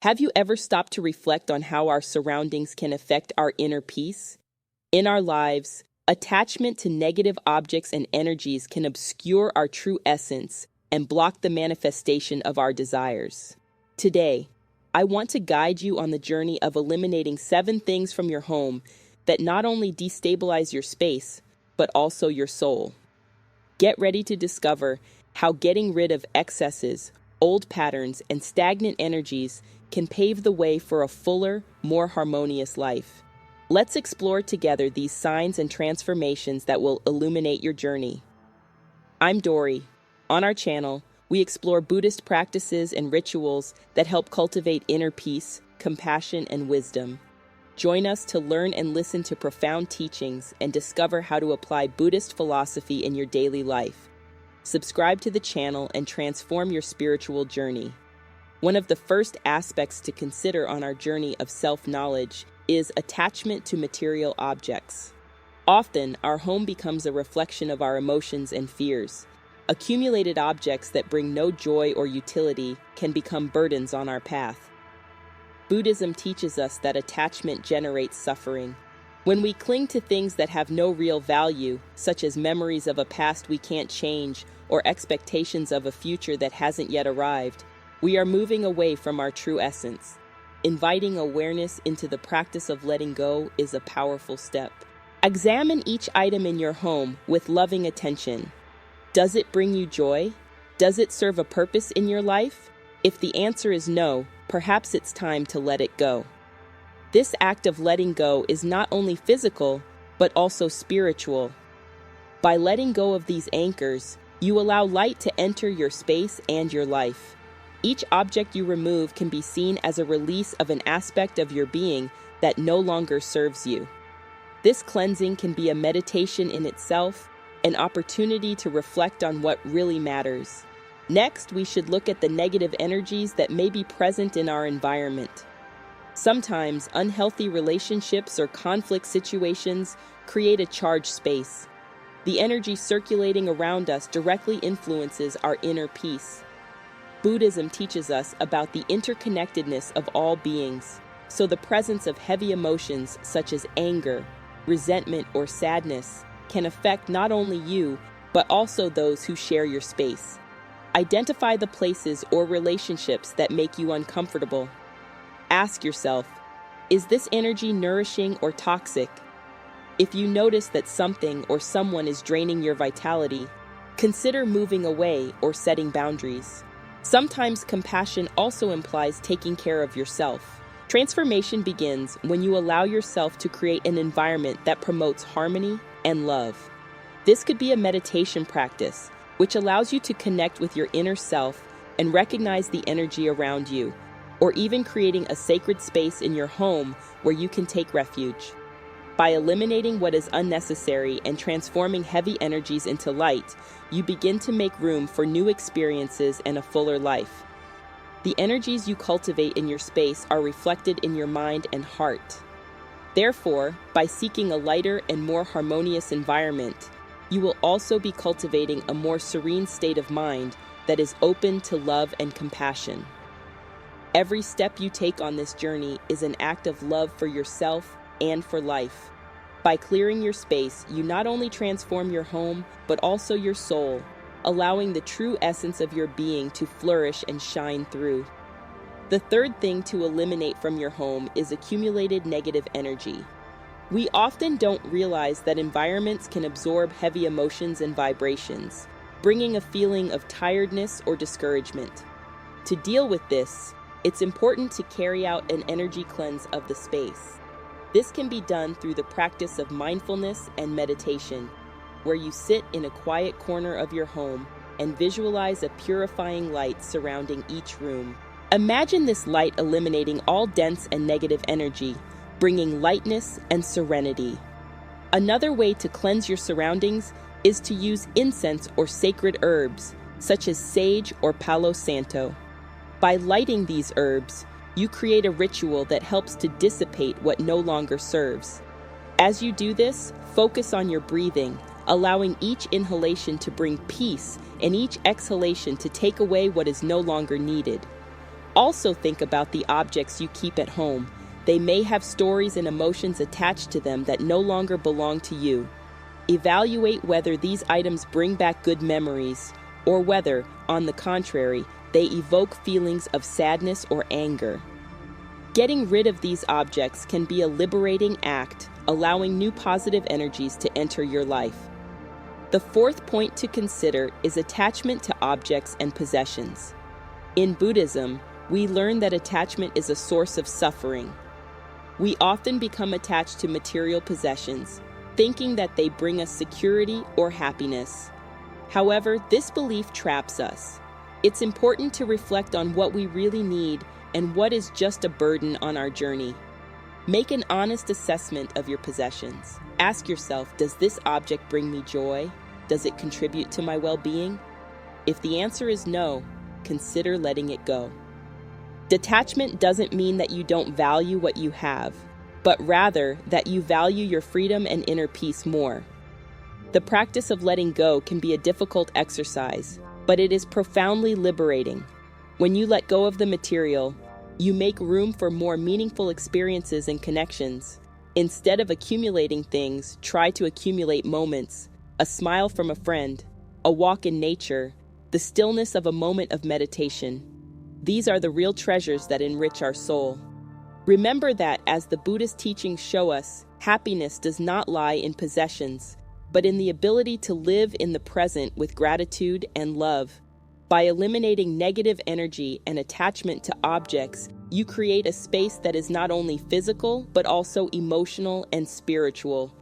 Have you ever stopped to reflect on how our surroundings can affect our inner peace? In our lives, attachment to negative objects and energies can obscure our true essence and block the manifestation of our desires. Today, I want to guide you on the journey of eliminating 7 things from your home that not only destabilize your space, but also your soul. Get ready to discover how getting rid of excesses, old patterns, and stagnant energies can pave the way for a fuller, more harmonious life. Let's explore together these signs and transformations that will illuminate your journey. I'm Dory. On our channel, we explore Buddhist practices and rituals that help cultivate inner peace, compassion, and wisdom. Join us to learn and listen to profound teachings and discover how to apply Buddhist philosophy in your daily life. Subscribe to the channel and transform your spiritual journey. One of the first aspects to consider on our journey of self-knowledge is attachment to material objects. Often, our home becomes a reflection of our emotions and fears. Accumulated objects that bring no joy or utility can become burdens on our path. Buddhism teaches us that attachment generates suffering. When we cling to things that have no real value, such as memories of a past we can't change or expectations of a future that hasn't yet arrived, we are moving away from our true essence. Inviting awareness into the practice of letting go is a powerful step. Examine each item in your home with loving attention. Does it bring you joy? Does it serve a purpose in your life? If the answer is no, perhaps it's time to let it go. This act of letting go is not only physical, but also spiritual. By letting go of these anchors, you allow light to enter your space and your life. Each object you remove can be seen as a release of an aspect of your being that no longer serves you. This cleansing can be a meditation in itself, an opportunity to reflect on what really matters. Next, we should look at the negative energies that may be present in our environment. Sometimes, unhealthy relationships or conflict situations create a charged space. The energy circulating around us directly influences our inner peace. Buddhism teaches us about the interconnectedness of all beings, so the presence of heavy emotions such as anger, resentment, or sadness can affect not only you, but also those who share your space. Identify the places or relationships that make you uncomfortable. Ask yourself, is this energy nourishing or toxic? If you notice that something or someone is draining your vitality, consider moving away or setting boundaries. Sometimes compassion also implies taking care of yourself. Transformation begins when you allow yourself to create an environment that promotes harmony and love. This could be a meditation practice, which allows you to connect with your inner self and recognize the energy around you, or even creating a sacred space in your home where you can take refuge. By eliminating what is unnecessary and transforming heavy energies into light, you begin to make room for new experiences and a fuller life. The energies you cultivate in your space are reflected in your mind and heart. Therefore, by seeking a lighter and more harmonious environment, you will also be cultivating a more serene state of mind that is open to love and compassion. Every step you take on this journey is an act of love for yourself and for life. By clearing your space, you not only transform your home, but also your soul, allowing the true essence of your being to flourish and shine through. The third thing to eliminate from your home is accumulated negative energy. We often don't realize that environments can absorb heavy emotions and vibrations, bringing a feeling of tiredness or discouragement. To deal with this, it's important to carry out an energy cleanse of the space. This can be done through the practice of mindfulness and meditation, where you sit in a quiet corner of your home and visualize a purifying light surrounding each room. Imagine this light eliminating all dense and negative energy, bringing lightness and serenity. Another way to cleanse your surroundings is to use incense or sacred herbs, such as sage or palo santo. By lighting these herbs, you create a ritual that helps to dissipate what no longer serves. As you do this, focus on your breathing, allowing each inhalation to bring peace and each exhalation to take away what is no longer needed. Also think about the objects you keep at home. They may have stories and emotions attached to them that no longer belong to you. Evaluate whether these items bring back good memories, or whether, on the contrary, they evoke feelings of sadness or anger. Getting rid of these objects can be a liberating act, allowing new positive energies to enter your life. The fourth point to consider is attachment to objects and possessions. In Buddhism, we learn that attachment is a source of suffering. We often become attached to material possessions, thinking that they bring us security or happiness. However, this belief traps us. It's important to reflect on what we really need and what is just a burden on our journey. Make an honest assessment of your possessions. Ask yourself, does this object bring me joy? Does it contribute to my well-being? If the answer is no, consider letting it go. Detachment doesn't mean that you don't value what you have, but rather that you value your freedom and inner peace more. The practice of letting go can be a difficult exercise, but it is profoundly liberating. When you let go of the material, you make room for more meaningful experiences and connections. Instead of accumulating things, try to accumulate moments, a smile from a friend, a walk in nature, the stillness of a moment of meditation. These are the real treasures that enrich our soul. Remember that, as the Buddhist teachings show us, happiness does not lie in possessions, but in the ability to live in the present with gratitude and love. By eliminating negative energy and attachment to objects, you create a space that is not only physical, but also emotional and spiritual.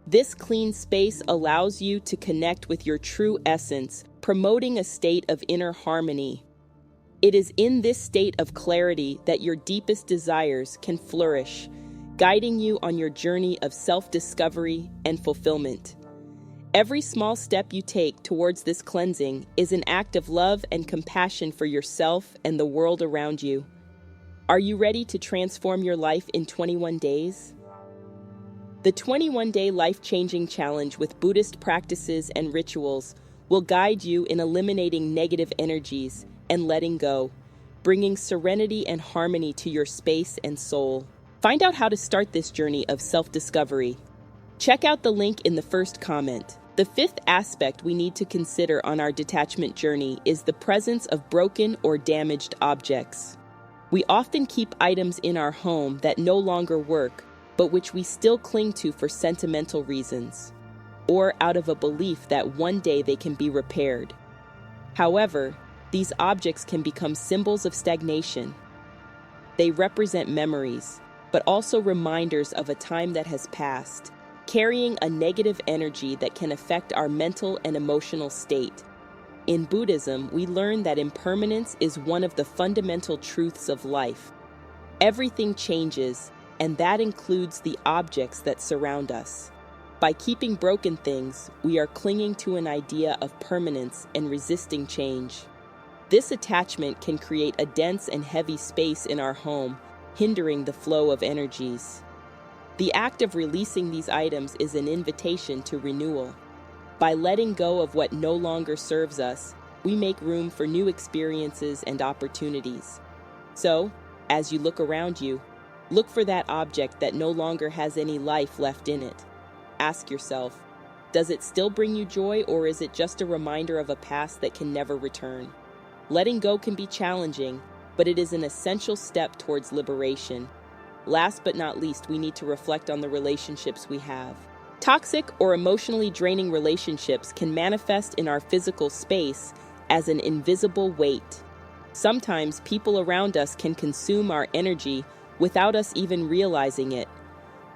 This clean space allows you to connect with your true essence, promoting a state of inner harmony. It is in this state of clarity that your deepest desires can flourish, guiding you on your journey of self-discovery and fulfillment. Every small step you take towards this cleansing is an act of love and compassion for yourself and the world around you. Are you ready to transform your life in 21 days? The 21-day life-changing challenge with Buddhist practices and rituals will guide you in eliminating negative energies and letting go, bringing serenity and harmony to your space and soul. Find out how to start this journey of self-discovery. Check out the link in the first comment. The fifth aspect we need to consider on our detachment journey is the presence of broken or damaged objects. We often keep items in our home that no longer work, but which we still cling to for sentimental reasons, or out of a belief that one day they can be repaired. However, these objects can become symbols of stagnation. They represent memories, but also reminders of a time that has passed, carrying a negative energy that can affect our mental and emotional state. In Buddhism, we learn that impermanence is one of the fundamental truths of life. Everything changes, and that includes the objects that surround us. By keeping broken things, we are clinging to an idea of permanence and resisting change. This attachment can create a dense and heavy space in our home, hindering the flow of energies. The act of releasing these items is an invitation to renewal. By letting go of what no longer serves us, we make room for new experiences and opportunities. So, as you look around you, look for that object that no longer has any life left in it. Ask yourself, does it still bring you joy, or is it just a reminder of a past that can never return? Letting go can be challenging, but it is an essential step towards liberation. Last but not least, we need to reflect on the relationships we have. Toxic or emotionally draining relationships can manifest in our physical space as an invisible weight. Sometimes people around us can consume our energy without us even realizing it.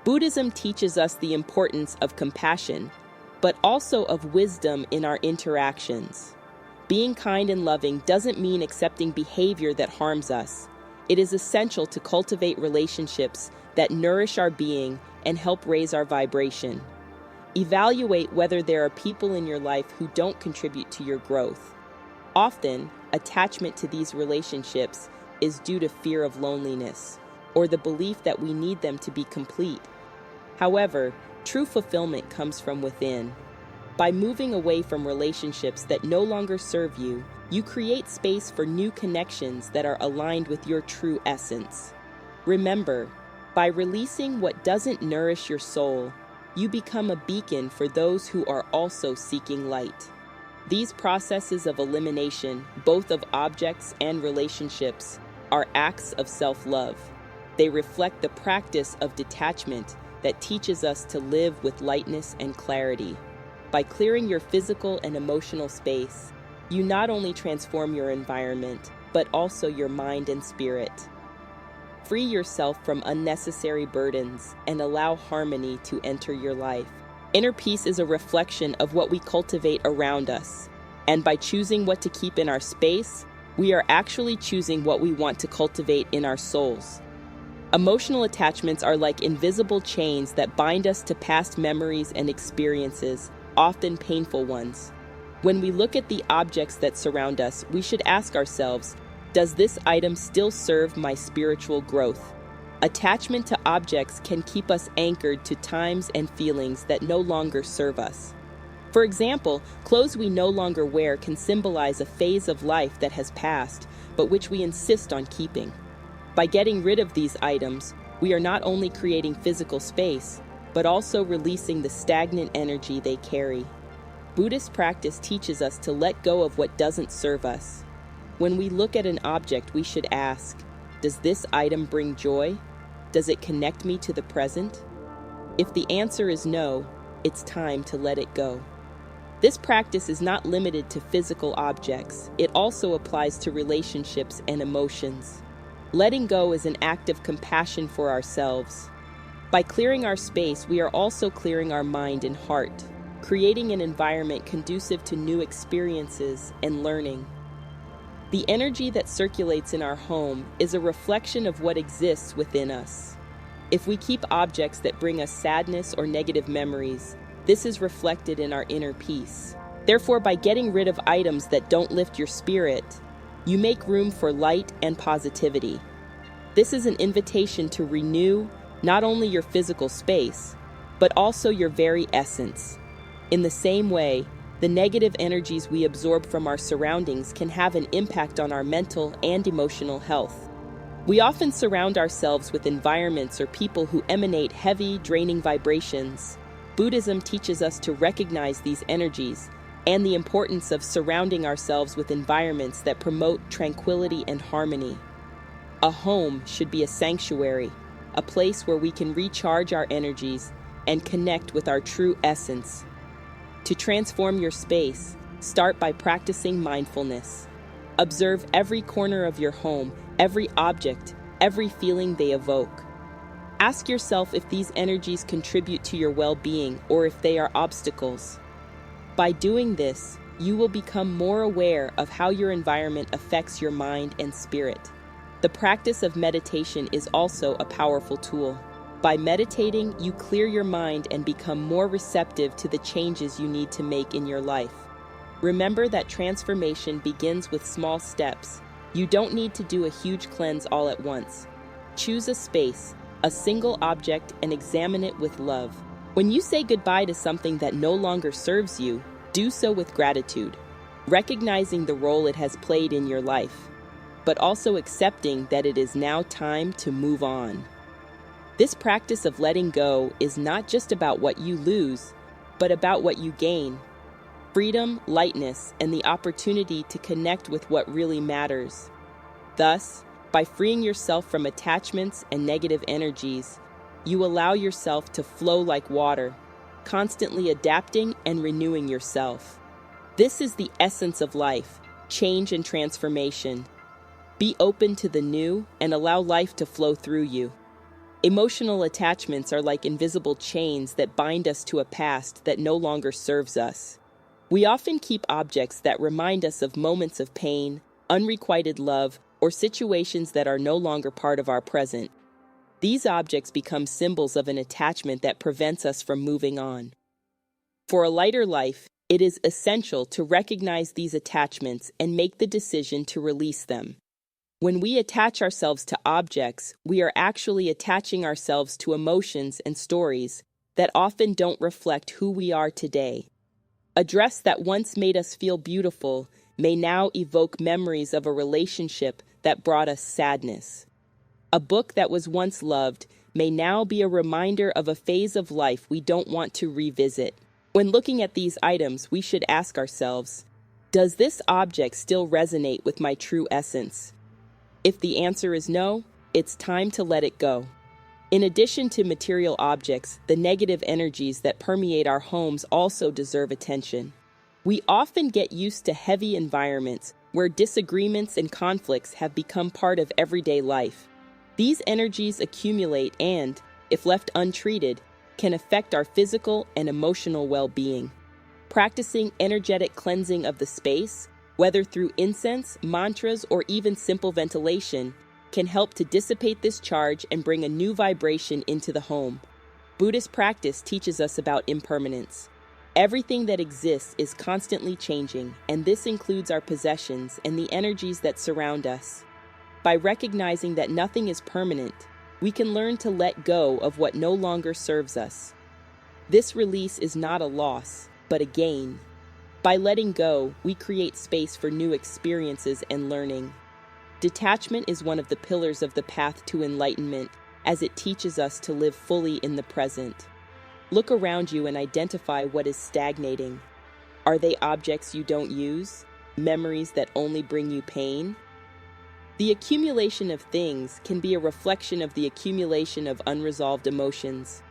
Buddhism teaches us the importance of compassion, but also of wisdom in our interactions. Being kind and loving doesn't mean accepting behavior that harms us. It is essential to cultivate relationships that nourish our being and help raise our vibration. Evaluate whether there are people in your life who don't contribute to your growth. Often, attachment to these relationships is due to fear of loneliness, or the belief that we need them to be complete. However, true fulfillment comes from within. By moving away from relationships that no longer serve you, you create space for new connections that are aligned with your true essence. Remember, by releasing what doesn't nourish your soul, you become a beacon for those who are also seeking light. These processes of elimination, both of objects and relationships, are acts of self-love. They reflect the practice of detachment that teaches us to live with lightness and clarity. By clearing your physical and emotional space, you not only transform your environment, but also your mind and spirit. Free yourself from unnecessary burdens and allow harmony to enter your life. Inner peace is a reflection of what we cultivate around us, and by choosing what to keep in our space, we are actually choosing what we want to cultivate in our souls. Emotional attachments are like invisible chains that bind us to past memories and experiences, often painful ones. When we look at the objects that surround us, we should ask ourselves, does this item still serve my spiritual growth? Attachment to objects can keep us anchored to times and feelings that no longer serve us. For example, clothes we no longer wear can symbolize a phase of life that has passed, but which we insist on keeping. By getting rid of these items, we are not only creating physical space, but also releasing the stagnant energy they carry. Buddhist practice teaches us to let go of what doesn't serve us. When we look at an object, we should ask, does this item bring joy? Does it connect me to the present? If the answer is no, it's time to let it go. This practice is not limited to physical objects. It also applies to relationships and emotions. Letting go is an act of compassion for ourselves. By clearing our space, we are also clearing our mind and heart, creating an environment conducive to new experiences and learning. The energy that circulates in our home is a reflection of what exists within us. If we keep objects that bring us sadness or negative memories, this is reflected in our inner peace. Therefore, by getting rid of items that don't lift your spirit, you make room for light and positivity. This is an invitation to renew not only your physical space, but also your very essence. In the same way, the negative energies we absorb from our surroundings can have an impact on our mental and emotional health. We often surround ourselves with environments or people who emanate heavy, draining vibrations. Buddhism teaches us to recognize these energies and the importance of surrounding ourselves with environments that promote tranquility and harmony. A home should be a sanctuary, a place where we can recharge our energies and connect with our true essence. To transform your space, start by practicing mindfulness. Observe every corner of your home, every object, every feeling they evoke. Ask yourself if these energies contribute to your well-being or if they are obstacles. By doing this, you will become more aware of how your environment affects your mind and spirit. The practice of meditation is also a powerful tool. By meditating, you clear your mind and become more receptive to the changes you need to make in your life. Remember that transformation begins with small steps. You don't need to do a huge cleanse all at once. Choose a space, a single object, and examine it with love. When you say goodbye to something that no longer serves you, do so with gratitude, recognizing the role it has played in your life, but also accepting that it is now time to move on. This practice of letting go is not just about what you lose, but about what you gain. Freedom, lightness, and the opportunity to connect with what really matters. Thus, by freeing yourself from attachments and negative energies, you allow yourself to flow like water, constantly adapting and renewing yourself. This is the essence of life, change and transformation. Be open to the new and allow life to flow through you. Emotional attachments are like invisible chains that bind us to a past that no longer serves us. We often keep objects that remind us of moments of pain, unrequited love, or situations that are no longer part of our present. These objects become symbols of an attachment that prevents us from moving on. For a lighter life, it is essential to recognize these attachments and make the decision to release them. When we attach ourselves to objects, we are actually attaching ourselves to emotions and stories that often don't reflect who we are today. A dress that once made us feel beautiful may now evoke memories of a relationship that brought us sadness. A book that was once loved may now be a reminder of a phase of life we don't want to revisit. When looking at these items, we should ask ourselves, does this object still resonate with my true essence? If the answer is no, it's time to let it go. In addition to material objects, the negative energies that permeate our homes also deserve attention. We often get used to heavy environments where disagreements and conflicts have become part of everyday life. These energies accumulate and, if left untreated, can affect our physical and emotional well-being. Practicing energetic cleansing of the space, whether through incense, mantras, or even simple ventilation, can help to dissipate this charge and bring a new vibration into the home. Buddhist practice teaches us about impermanence. Everything that exists is constantly changing, and this includes our possessions and the energies that surround us. By recognizing that nothing is permanent, we can learn to let go of what no longer serves us. This release is not a loss, but a gain. By letting go, we create space for new experiences and learning. Detachment is one of the pillars of the path to enlightenment, as it teaches us to live fully in the present. Look around you and identify what is stagnating. Are they objects you don't use? Memories that only bring you pain? The accumulation of things can be a reflection of the accumulation of unresolved emotions.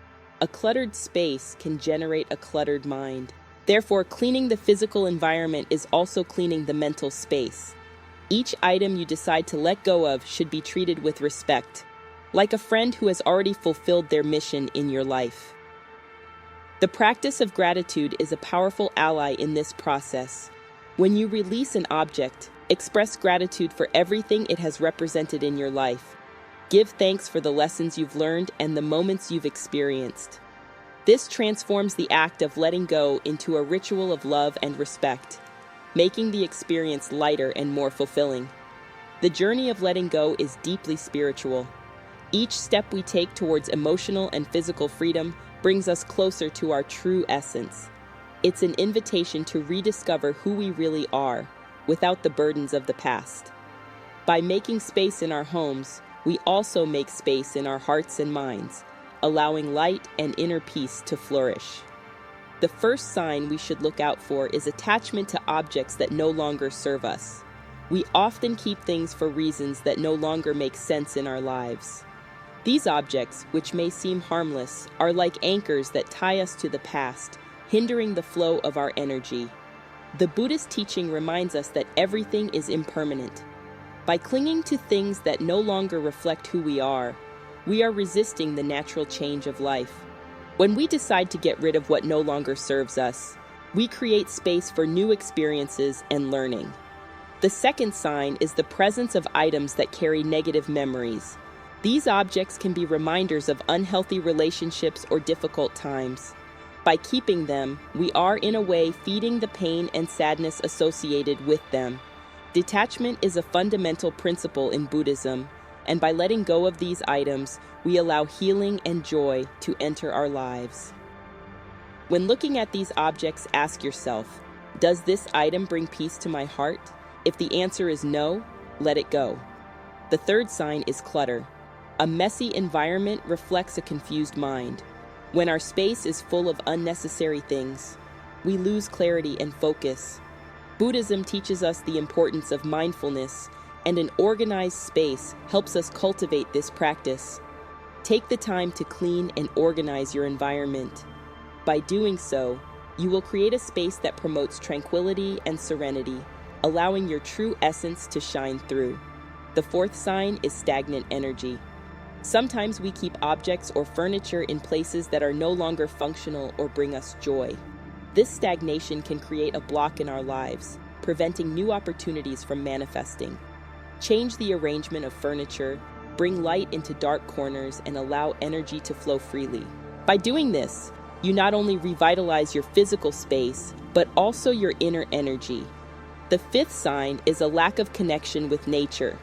A cluttered space can generate a cluttered mind. Therefore, cleaning the physical environment is also cleaning the mental space. Each item you decide to let go of should be treated with respect, like a friend who has already fulfilled their mission in your life. The practice of gratitude is a powerful ally in this process. When you release an object, express gratitude for everything it has represented in your life. Give thanks for the lessons you've learned and the moments you've experienced. This transforms the act of letting go into a ritual of love and respect, making the experience lighter and more fulfilling. The journey of letting go is deeply spiritual. Each step we take towards emotional and physical freedom brings us closer to our true essence. It's an invitation to rediscover who we really are, without the burdens of the past. By making space in our homes, we also make space in our hearts and minds, allowing light and inner peace to flourish. The first sign we should look out for is attachment to objects that no longer serve us. We often keep things for reasons that no longer make sense in our lives. These objects, which may seem harmless, are like anchors that tie us to the past, hindering the flow of our energy. The Buddhist teaching reminds us that everything is impermanent. By clinging to things that no longer reflect who we are resisting the natural change of life. When we decide to get rid of what no longer serves us, we create space for new experiences and learning. The second sign is the presence of items that carry negative memories. These objects can be reminders of unhealthy relationships or difficult times. By keeping them, we are in a way feeding the pain and sadness associated with them. Detachment is a fundamental principle in Buddhism, and by letting go of these items, we allow healing and joy to enter our lives. When looking at these objects, ask yourself, does this item bring peace to my heart? If the answer is no, let it go. The third sign is clutter. A messy environment reflects a confused mind. When our space is full of unnecessary things, we lose clarity and focus. Buddhism teaches us the importance of mindfulness, and an organized space helps us cultivate this practice. Take the time to clean and organize your environment. By doing so, you will create a space that promotes tranquility and serenity, allowing your true essence to shine through. The fourth sign is stagnant energy. Sometimes we keep objects or furniture in places that are no longer functional or bring us joy. This stagnation can create a block in our lives, preventing new opportunities from manifesting. Change the arrangement of furniture, bring light into dark corners, and allow energy to flow freely. By doing this, you not only revitalize your physical space, but also your inner energy. The fifth sign is a lack of connection with nature.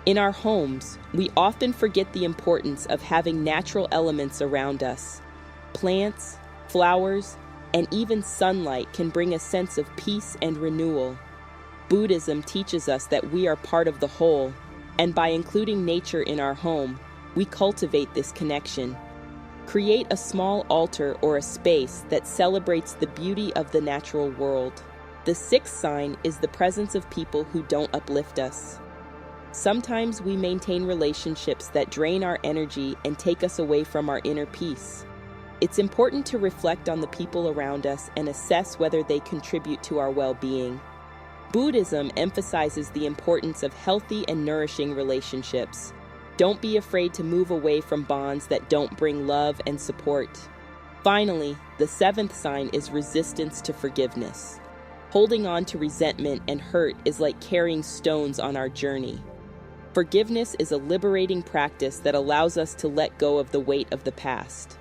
In our homes, we often forget the importance of having natural elements around us. Plants, flowers, and even sunlight can bring a sense of peace and renewal. Buddhism teaches us that we are part of the whole, and by including nature in our home, we cultivate this connection. Create a small altar or a space that celebrates the beauty of the natural world. The sixth sign is the presence of people who don't uplift us. Sometimes we maintain relationships that drain our energy and take us away from our inner peace. It's important to reflect on the people around us and assess whether they contribute to our well-being. Buddhism emphasizes the importance of healthy and nourishing relationships. Don't be afraid to move away from bonds that don't bring love and support. Finally, the seventh sign is resistance to forgiveness. Holding on to resentment and hurt is like carrying stones on our journey. Forgiveness is a liberating practice that allows us to let go of the weight of the past.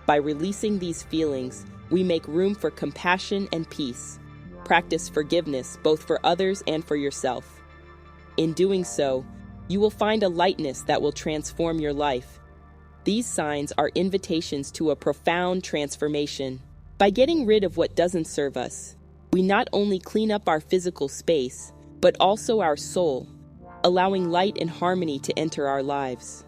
By releasing these feelings, we make room for compassion and peace. Practice forgiveness both for others and for yourself. In doing so, you will find a lightness that will transform your life. These signs are invitations to a profound transformation. By getting rid of what doesn't serve us, we not only clean up our physical space, but also our soul, allowing light and harmony to enter our lives.